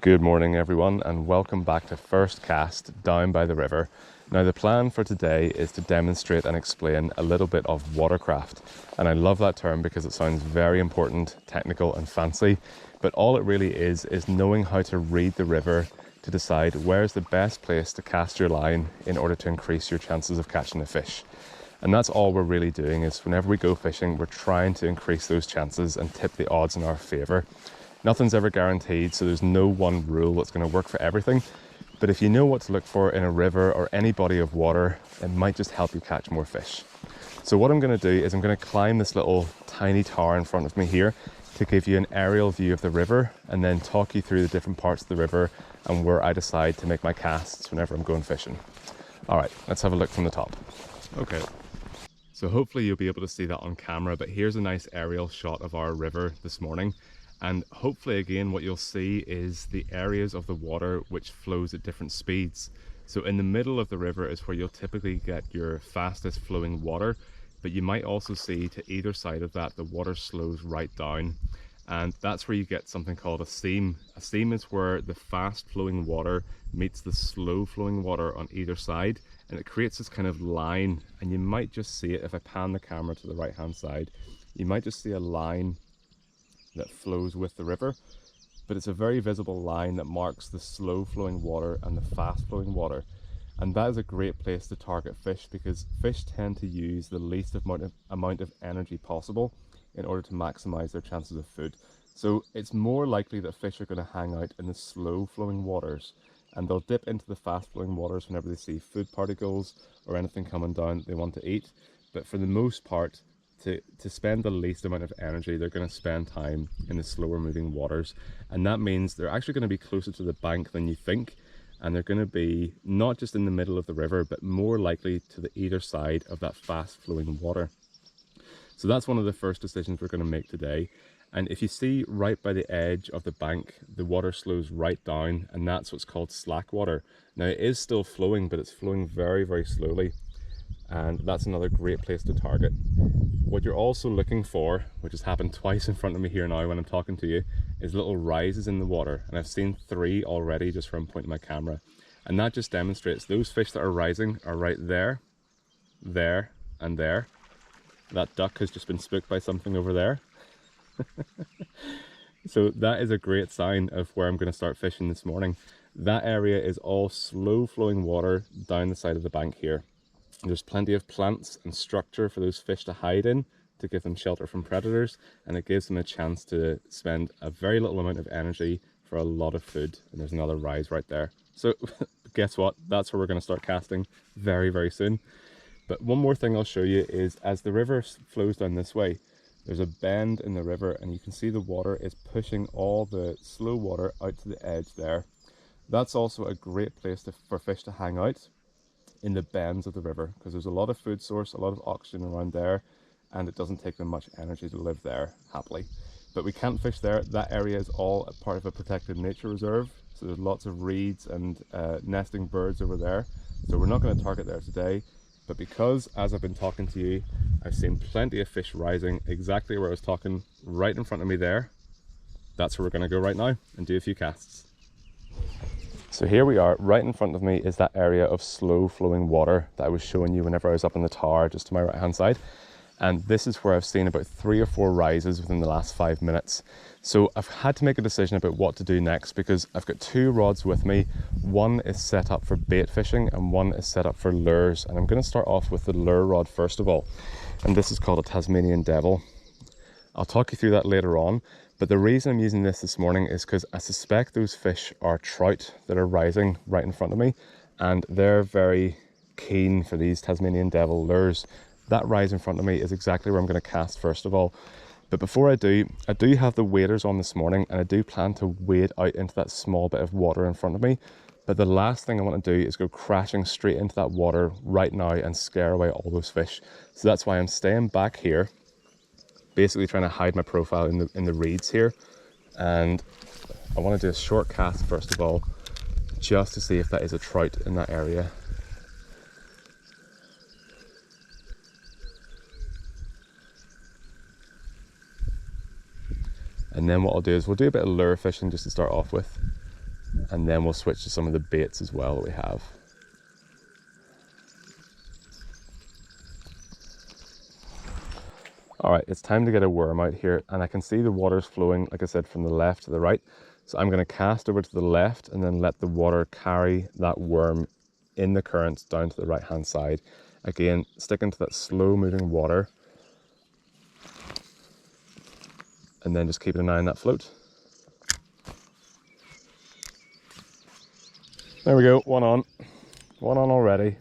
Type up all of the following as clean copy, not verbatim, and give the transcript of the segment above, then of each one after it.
Good morning everyone, and welcome back to First Cast Down by the River. Now the plan for today is to demonstrate and explain a little bit of watercraft, and I love that term because it sounds very important, technical and fancy, but all it really is knowing how to read the river to decide where's the best place to cast your line in order to increase your chances of catching a fish. And that's all we're really doing, is whenever we go fishing we're trying to increase those chances and tip the odds in our favour. Nothing's ever guaranteed, so there's no one rule that's going to work for everything. But if you know what to look for in a river or any body of water, it might just help you catch more fish. So what I'm going to do is I'm going to climb this little tiny tower in front of me here to give you an aerial view of the river and then talk you through the different parts of the river and where I decide to make my casts whenever I'm going fishing. All right, let's have a look from the top. Okay, so hopefully you'll be able to see that on camera, but here's a nice aerial shot of our river this morning. And hopefully again what you'll see is the areas of the water which flows at different speeds. So in the middle of the river is where you'll typically get your fastest flowing water, but you might also see to either side of that the water slows right down, and that's where you get something called a seam. A seam is where the fast flowing water meets the slow flowing water on either side, and it creates this kind of line, and you might just see it if I pan the camera to the right hand side. You might just see a line that flows with the river, but it's a very visible line that marks the slow flowing water and the fast flowing water. And that is a great place to target fish, because fish tend to use the least amount of energy possible in order to maximize their chances of food. So it's more likely that fish are going to hang out in the slow flowing waters, and they'll dip into the fast flowing waters whenever they see food particles or anything coming down that they want to eat. But for the most part, to spend the least amount of energy, they're going to spend time in the slower moving waters, and that means they're actually going to be closer to the bank than you think, and they're going to be not just in the middle of the river but more likely to the either side of that fast flowing water. So that's one of the first decisions we're going to make today. And if you see right by the edge of the bank, the water slows right down, and that's what's called slack water. Now it is still flowing, but it's flowing very, very slowly, and that's another great place to target. What you're also looking for, which has happened twice in front of me here now when I'm talking to you, is little rises in the water, and I've seen 3 already just from pointing my camera, and that just demonstrates those fish that are rising are right there, there and there. That duck has just been spooked by something over there. So that is a great sign of where I'm going to start fishing this morning. That area is all slow flowing water down the side of the bank here. There's plenty of plants and structure for those fish to hide in to give them shelter from predators, and it gives them a chance to spend a very little amount of energy for a lot of food. And there's another rise right there. So guess what? That's where we're going to start casting very, very soon. But one more thing I'll show you is as the river flows down this way, there's a bend in the river, and you can see the water is pushing all the slow water out to the edge there. That's also a great place for fish to hang out, in the bends of the river, because there's a lot of food source, a lot of oxygen around there, and it doesn't take them much energy to live there happily. But we can't fish there. That area is all a part of a protected nature reserve, so there's lots of reeds and nesting birds over there, so we're not going to target there today. But because, as I've been talking to you, I've seen plenty of fish rising exactly where I was talking, right in front of me there, that's where we're going to go right now and do a few casts. So here we are, right in front of me is that area of slow flowing water that I was showing you whenever I was up in the tower just to my right hand side. And this is where I've seen about 3 or 4 rises within the last 5 minutes. So I've had to make a decision about what to do next, because I've got 2 rods with me. One is set up for bait fishing and one is set up for lures. And I'm going to start off with the lure rod first of all. And this is called a Tasmanian Devil. I'll talk you through that later on. But the reason I'm using this morning is because I suspect those fish are trout that are rising right in front of me, and they're very keen for these Tasmanian Devil lures. That rise in front of me is exactly where I'm going to cast first of all. But before I do have the waders on this morning, and I do plan to wade out into that small bit of water in front of me. But the last thing I want to do is go crashing straight into that water right now and scare away all those fish. So that's why I'm staying back here, basically trying to hide my profile in the reeds here. And I want to do a short cast first of all, just to see if that is a trout in that area. And then what I'll do is we'll do a bit of lure fishing just to start off with. and then we'll switch to some of the baits as well that we have. All right, it's time to get a worm out here, and I can see the water's flowing, like I said, from the left to the right. So I'm going to cast over to the left and then let the water carry that worm in the currents down to the right hand side. Again, sticking to that slow moving water, and then just keeping an eye on that float. There we go, one on already.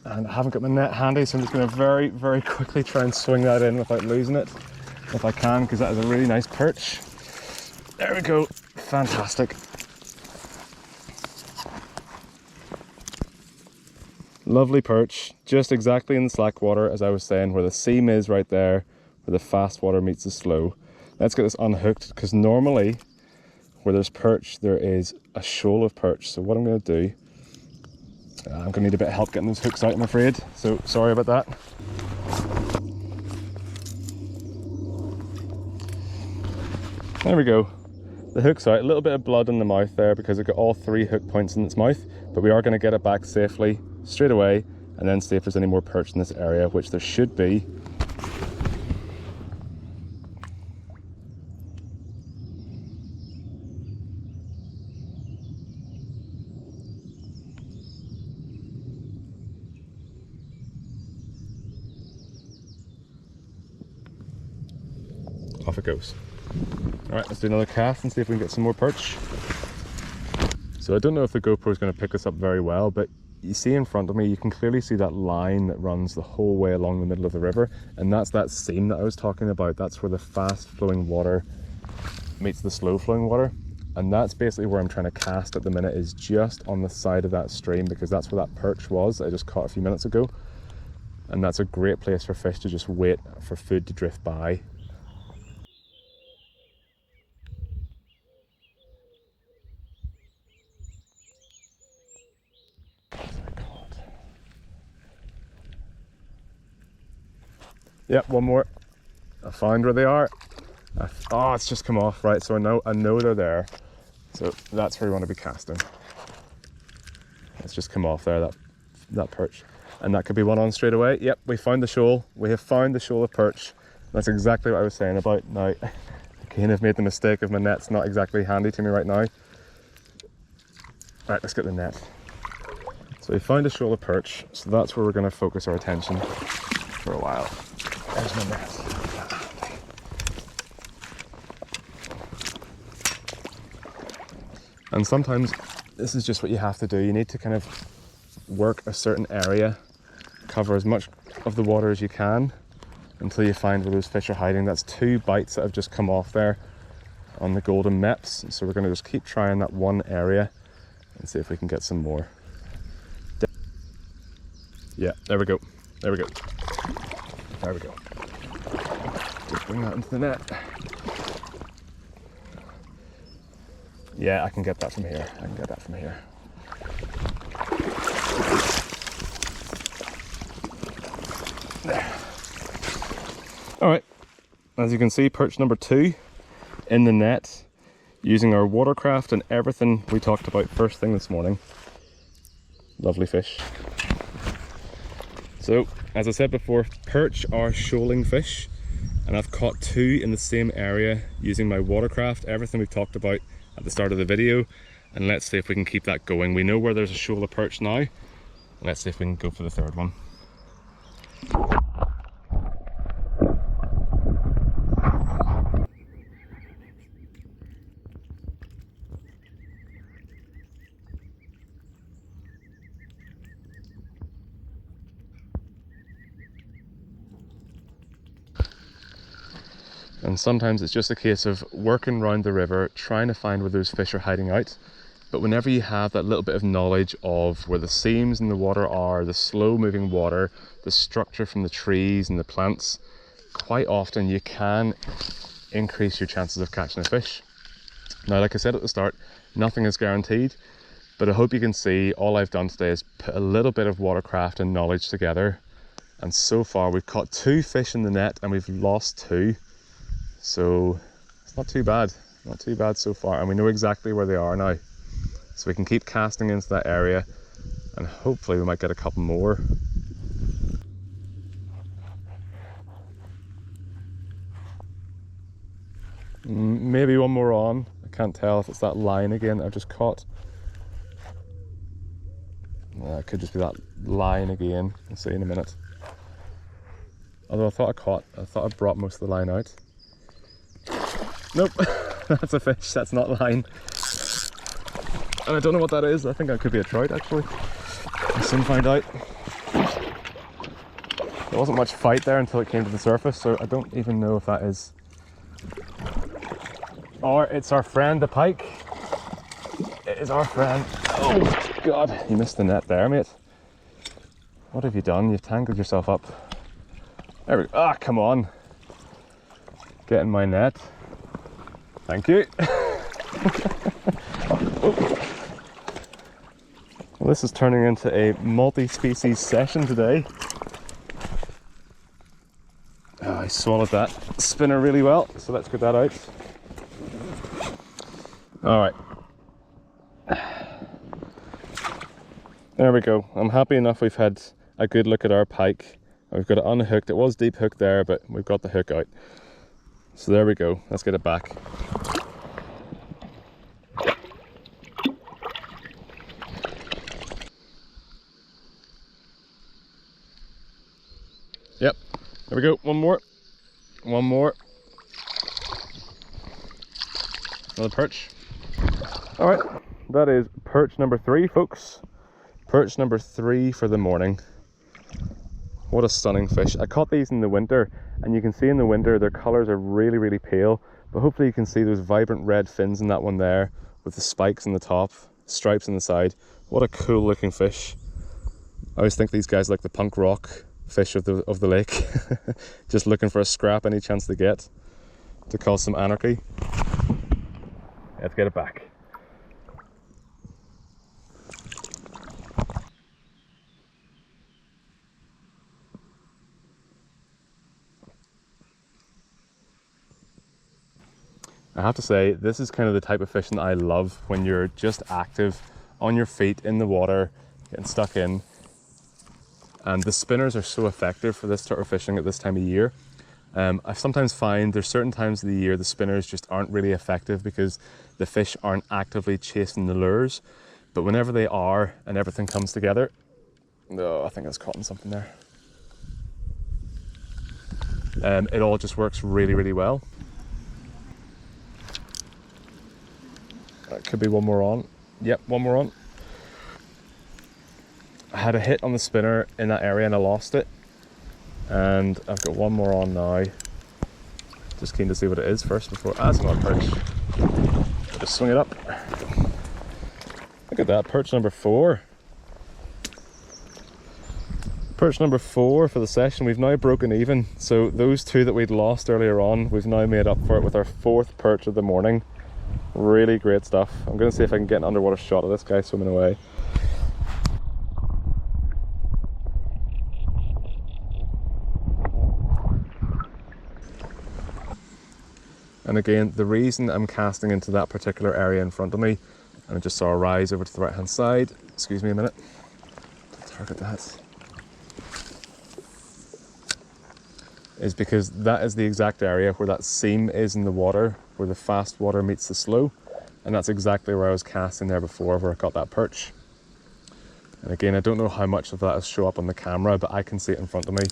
And I haven't got my net handy, so I'm just going to very, very quickly try and swing that in without losing it, if I can, because that is a really nice perch. There we go, fantastic. Lovely perch, just exactly in the slack water, as I was saying, where the seam is right there, where the fast water meets the slow. Let's get this unhooked, because normally where there's perch, there is a shoal of perch. So what I'm going to do, I'm going to need a bit of help getting those hooks out, I'm afraid. So sorry about that. There we go. The hook's out. A little bit of blood in the mouth there because it got all 3 hook points in its mouth. But we are going to get it back safely straight away and then see if there's any more perch in this area, which there should be. Off it goes. All right, let's do another cast and see if we can get some more perch. So I don't know if the GoPro is going to pick this up very well, but you see in front of me, you can clearly see that line that runs the whole way along the middle of the river, and that's that seam that I was talking about. That's where the fast flowing water meets the slow flowing water, and that's basically where I'm trying to cast at the minute, is just on the side of that stream, because that's where that perch was I just caught a few minutes ago, and that's a great place for fish to just wait for food to drift by. Yep, one more. I found where they are. Oh, it's just come off, right? So I know they're there. So that's where we want to be casting. It's just come off there, that perch. And that could be one on straight away. Yep, we found the shoal. We have found the shoal of perch. That's exactly what I was saying about. Now, again, I've made the mistake of my net's not exactly handy to me right now. Right, let's get the net. So we found a shoal of perch. So that's where we're going to focus our attention for a while. There's my net. And sometimes this is just what you have to do. You need to kind of work a certain area, cover as much of the water as you can until you find where those fish are hiding. That's 2 bites that have just come off there on the golden meps. So we're going to just keep trying that one area and see if we can get some more. Yeah, there we go. There we go. There we go. Just bring that into the net. Yeah, I can get that from here. I can get that from here. There. All right, as you can see, perch number 2 in the net, using our Watercraft and everything we talked about first thing this morning. Lovely fish. So, as I said before, perch are shoaling fish, and I've caught 2 in the same area using my Watercraft, everything we've talked about at the start of the video, and let's see if we can keep that going. We know where there's a shoal of perch now, and let's see if we can go for the 3rd one. And sometimes it's just a case of working around the river, trying to find where those fish are hiding out. But whenever you have that little bit of knowledge of where the seams in the water are, the slow moving water, the structure from the trees and the plants, quite often you can increase your chances of catching a fish. Now, like I said at the start, nothing is guaranteed, but I hope you can see all I've done today is put a little bit of Watercraft and knowledge together And so far we've caught 2 fish in the net and we've lost 2. So it's not too bad. Not too bad so far. And we know exactly where they are now. So we can keep casting into that area and hopefully we might get a couple more. Maybe one more on. I can't tell if it's that line again I've just caught. It could just be that line again. We'll see in a minute. Although I thought I brought most of the line out. Nope, that's a fish, that's not line. And I don't know what that is. I think that could be a trout actually. We'll soon find out. There wasn't much fight there until it came to the surface, so I don't even know if that is. Or it's our friend the pike. It is our friend. Oh God, you missed the net there, mate. What have you done? You've tangled yourself up. There we go. Ah, come on. Get in my net. Thank you. Well, this is turning into a multi-species session today. Oh, I swallowed that spinner really well, so let's get that out. All right. There we go. I'm happy enough we've had a good look at our pike. We've got it unhooked. It was deep hooked there, but we've got the hook out. So there we go. Let's get it back. Yep. There we go. One more. One more. Another perch. All right. That is perch number 3, folks. Perch number 3 for the morning. What a stunning fish. I caught these in the winter, and you can see in the winter their colours are really, really pale, but hopefully you can see those vibrant red fins in that one there with the spikes in the top, stripes on the side. What a cool looking fish. I always think these guys are like the punk rock fish of the lake. Just looking for a scrap any chance they get to cause some anarchy. Let's get it back. I have to say, this is kind of the type of fishing that I love, when you're just active, on your feet, in the water, getting stuck in. And the spinners are so effective for this sort of fishing at this time of year. I sometimes find there's certain times of the year the spinners just aren't really effective because the fish aren't actively chasing the lures. But whenever they are and everything comes together, oh, I think I was caught in something there. It all just works really, really well. Could be one more on. Yep, one more on. I had a hit on the spinner in that area and I lost it. And I've got one more on now. Just keen to see what it is first before. Ah, it's not a perch. Just swing it up. Look at that, perch number 4. Perch number 4 for the session. We've now broken even. So those 2 that we'd lost earlier on, we've now made up for it with our 4th perch of the morning. Really great stuff. I'm going to see if I can get an underwater shot of this guy swimming away. And again, the reason I'm casting into that particular area in front of me, and I just saw a rise over to the right hand side. Excuse me a minute. Target that. Is because that is the exact area where that seam is in the water, where the fast water meets the slow, and that's exactly where I was casting there before, where I got that perch. And again, I don't know how much of that will show up on the camera, but I can see it in front of me.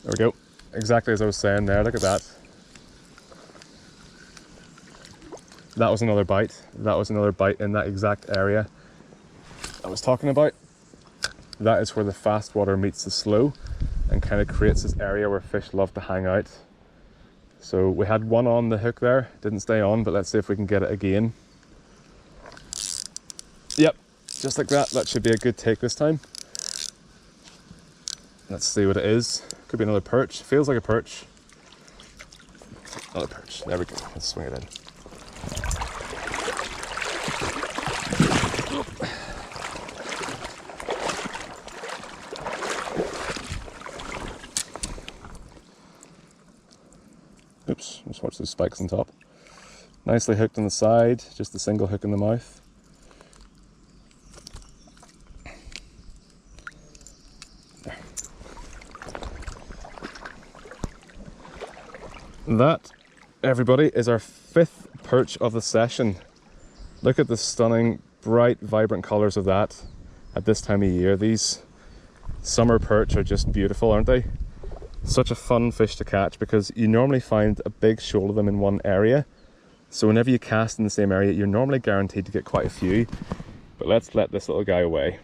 There we go, exactly as I was saying there. Look at that. That was another bite. That was another bite in that exact area I was talking about. That is where the fast water meets the slow and kind of creates this area where fish love to hang out. So we had one on the hook there, didn't stay on, but let's see if we can get it again. Yep, just like that. That should be a good take this time. Let's see what it is. Could be another perch. Feels like a perch. Another perch. There we go. Let's swing it in. Oops, just watch those spikes on top. Nicely hooked on the side, just a single hook in the mouth. There. That, everybody, is our 5th perch of the session. Look at the stunning, bright, vibrant colours of that at this time of year. These summer perch are just beautiful, aren't they? Such a fun fish to catch because you normally find a big shoal of them in one area. So whenever you cast in the same area, you're normally guaranteed to get quite a few. But let's let this little guy away.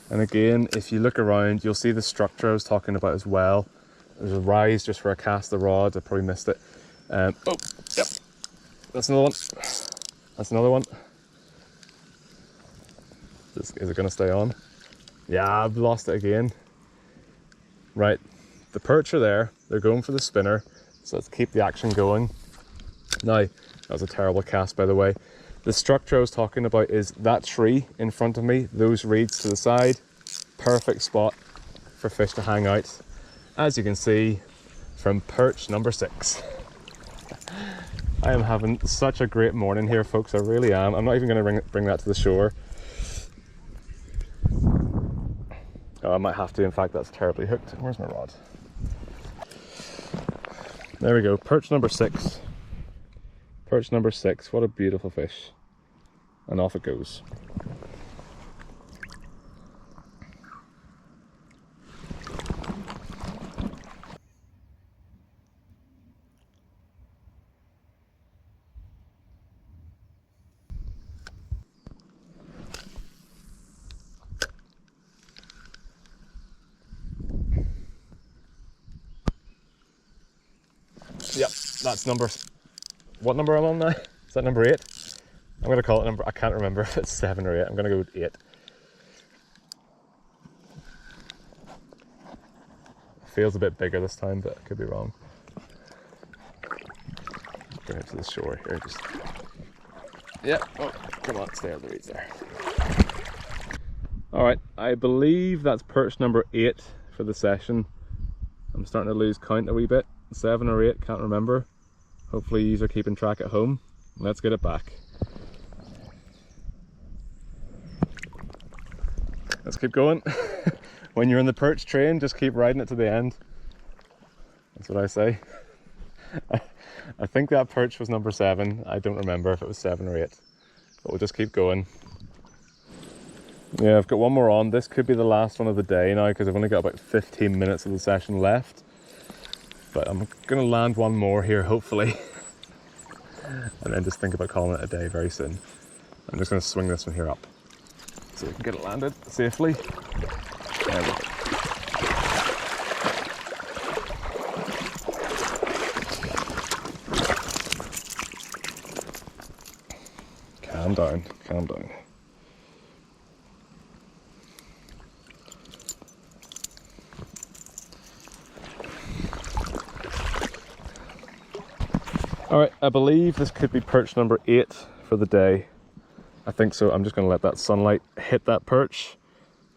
And again, if you look around, you'll see the structure I was talking about as well. There's a rise just where I cast the rod. I probably missed it. Oh, yep. That's another one. That's another one. Is it going to stay on? Yeah, I've lost it again. Right, the perch are there. They're going for the spinner. So let's keep the action going. Now, that was a terrible cast, by the way. The structure I was talking about is that tree in front of me, those reeds to the side. Perfect spot for fish to hang out. As you can see from perch number 6. I am having such a great morning here, folks. I really am. I'm not even going to bring that to the shore. Oh, I might have to. In fact, that's terribly hooked. Where's my rod? There we go. Perch number 6. Perch number 6. What a beautiful fish. And off it goes. Yep, that's number... What number am I on now? Is that number 8? I'm going to call it number... I can't remember if it's 7 or 8. I'm going to go with 8. It feels a bit bigger this time, but I could be wrong. Bring it to the shore here. Just... Yep. Oh, come on, stay on the reeds there. Alright, I believe that's perch number 8 for the session. I'm starting to lose count a wee bit. 7 or 8, can't remember. Hopefully you are keeping track at home. Let's get it back. Let's keep going. When you're in the perch train, just keep riding it to the end. That's what I say. I think that perch was number 7. I don't remember if it was 7 or 8. But we'll just keep going. Yeah, I've got one more on. This could be the last one of the day now because I've only got about 15 minutes of the session left. But I'm going to land one more here, hopefully. And then just think about calling it a day very soon. I'm just going to swing this one here up so we can get it landed safely. There we go. Calm down, calm down. Alright, I believe this could be perch number 8 for the day. I think so. I'm just going to let that sunlight hit that perch.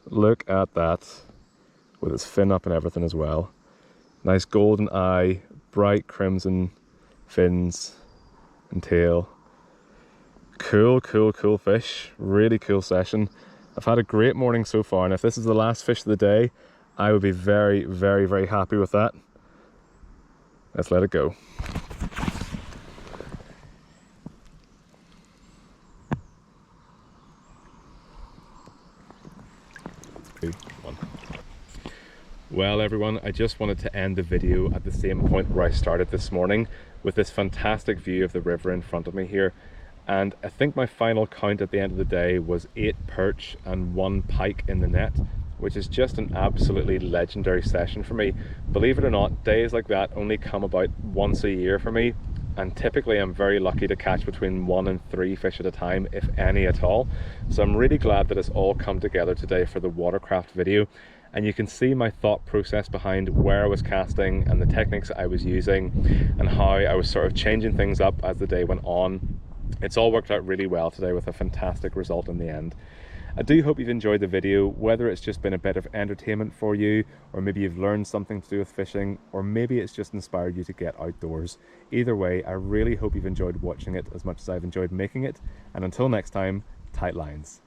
Look at that, with its fin up and everything as well. Nice golden eye, bright crimson fins and tail. Cool, cool, cool fish. Really cool session. I've had a great morning so far, and if this is the last fish of the day, I would be very, very, very happy with that. Let's let it go. Well everyone, I just wanted to end the video at the same point where I started this morning, with this fantastic view of the river in front of me here. And I think my final count at the end of the day was 8 perch and 1 pike in the net, which is just an absolutely legendary session for me. Believe it or not, days like that only come about once a year for me, and typically I'm very lucky to catch between 1 and 3 fish at a time, if any at all. So I'm really glad that it's all come together today for the Watercraft video. And you can see my thought process behind where I was casting and the techniques I was using and how I was sort of changing things up as the day went on. It's all worked out really well today with a fantastic result in the end. I do hope you've enjoyed the video, whether it's just been a bit of entertainment for you, or maybe you've learned something to do with fishing, or maybe it's just inspired you to get outdoors. Either way, I really hope you've enjoyed watching it as much as I've enjoyed making it, and until next time, tight lines.